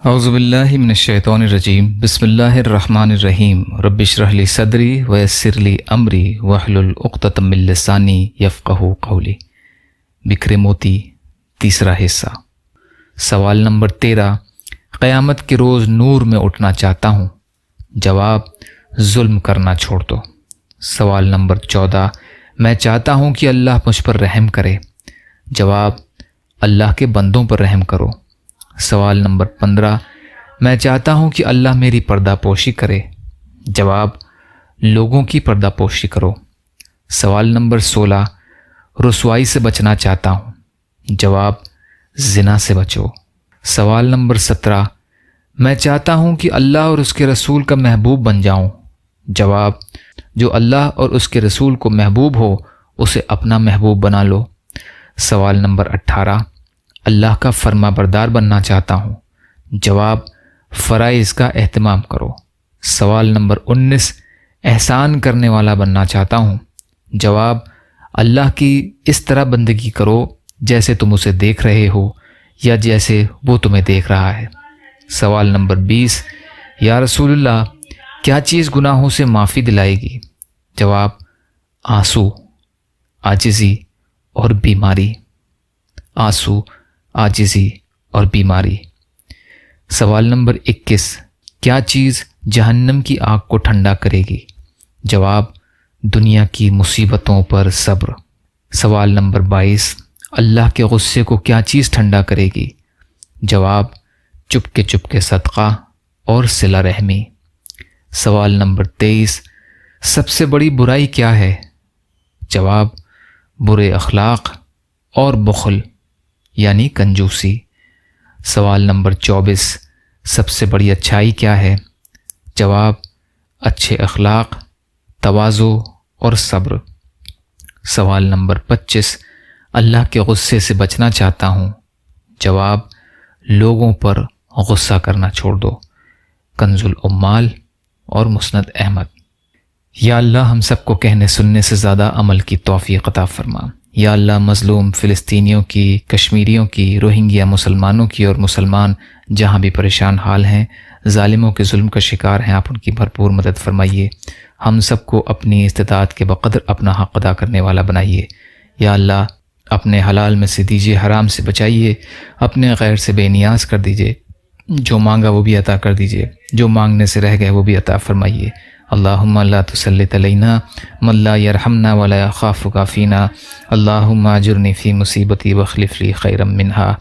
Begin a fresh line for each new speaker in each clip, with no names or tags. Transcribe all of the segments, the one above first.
اعوذ باللہ من الشیطان الرجیم بسم اللہ الرحمن الرحیم رب اشرح لی صدری ویسر لی امری واحلل عقدۃ من لسانی یفقہوا قولی۔ بکھرے موتی تیسرا حصہ۔ سوال نمبر 13، قیامت کے روز نور میں اٹھنا چاہتا ہوں، جواب ظلم کرنا چھوڑ دو۔ سوال نمبر 14، میں چاہتا ہوں کہ اللہ مجھ پر رحم کرے، جواب اللہ کے بندوں پر رحم کرو۔ سوال نمبر 15، میں چاہتا ہوں کہ اللہ میری پردہ پوشی کرے، جواب لوگوں کی پردہ پوشی کرو۔ سوال نمبر 16، رسوائی سے بچنا چاہتا ہوں، جواب زنا سے بچو۔ سوال نمبر 17، میں چاہتا ہوں کہ اللہ اور اس کے رسول کا محبوب بن جاؤں، جواب جو اللہ اور اس کے رسول کو محبوب ہو اسے اپنا محبوب بنا لو۔ سوال نمبر 18، اللہ کا فرما بردار بننا چاہتا ہوں، جواب فرائض کا اہتمام کرو۔ سوال نمبر 19، احسان کرنے والا بننا چاہتا ہوں، جواب اللہ کی اس طرح بندگی کرو جیسے تم اسے دیکھ رہے ہو یا جیسے وہ تمہیں دیکھ رہا ہے۔ سوال نمبر 20، یا رسول اللہ کیا چیز گناہوں سے معافی دلائے گی، جواب آنسو، عاجزی اور بیماری۔ آنسو، عاجزی اور بیماری۔ سوال نمبر 21، کیا چیز جہنم کی آگ کو ٹھنڈا کرے گی، جواب دنیا کی مصیبتوں پر صبر۔ سوال نمبر 22، اللہ کے غصے کو کیا چیز ٹھنڈا کرے گی، جواب چپ کے صدقہ اور صلہ رحمی۔ سوال نمبر 23، سب سے بڑی برائی کیا ہے، جواب برے اخلاق اور بخل یعنی کنجوسی۔ سوال نمبر 24، سب سے بڑی اچھائی کیا ہے، جواب اچھے اخلاق، تواضع اور صبر۔ سوال نمبر 25، اللہ کے غصے سے بچنا چاہتا ہوں، جواب لوگوں پر غصہ کرنا چھوڑ دو۔ کنز العمال اور مسند احمد۔ یا اللہ ہم سب کو کہنے سننے سے زیادہ عمل کی توفیق عطا فرما۔ یا اللہ مظلوم فلسطینیوں کی، کشمیریوں کی، روہنگیا مسلمانوں کی اور مسلمان جہاں بھی پریشان حال ہیں، ظالموں کے ظلم کا شکار ہیں، آپ ان کی بھرپور مدد فرمائیے۔ ہم سب کو اپنی استطاعت کے بقدر اپنا حق ادا کرنے والا بنائیے۔ یا اللہ اپنے حلال میں سے دیجیے، حرام سے بچائیے، اپنے غیر سے بے نیاز کر دیجیے، جو مانگا وہ بھی عطا کر دیجیے، جو مانگنے سے رہ گئے وہ بھی عطا فرمائیے۔ اللہم لا تسلط علینا من لا یرحمنا ولا یخافک فینا، اللہم اجرنی فی مصیبتی واخلف لی خیرا منہا،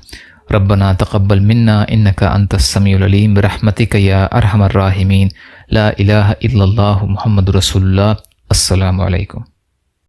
ربنا تقبل منا انک انت السمیع العلیم برحمتک یا ارحم الراحمین، لا الہ الا اللہ محمد رسول اللہ۔ السلام علیکم۔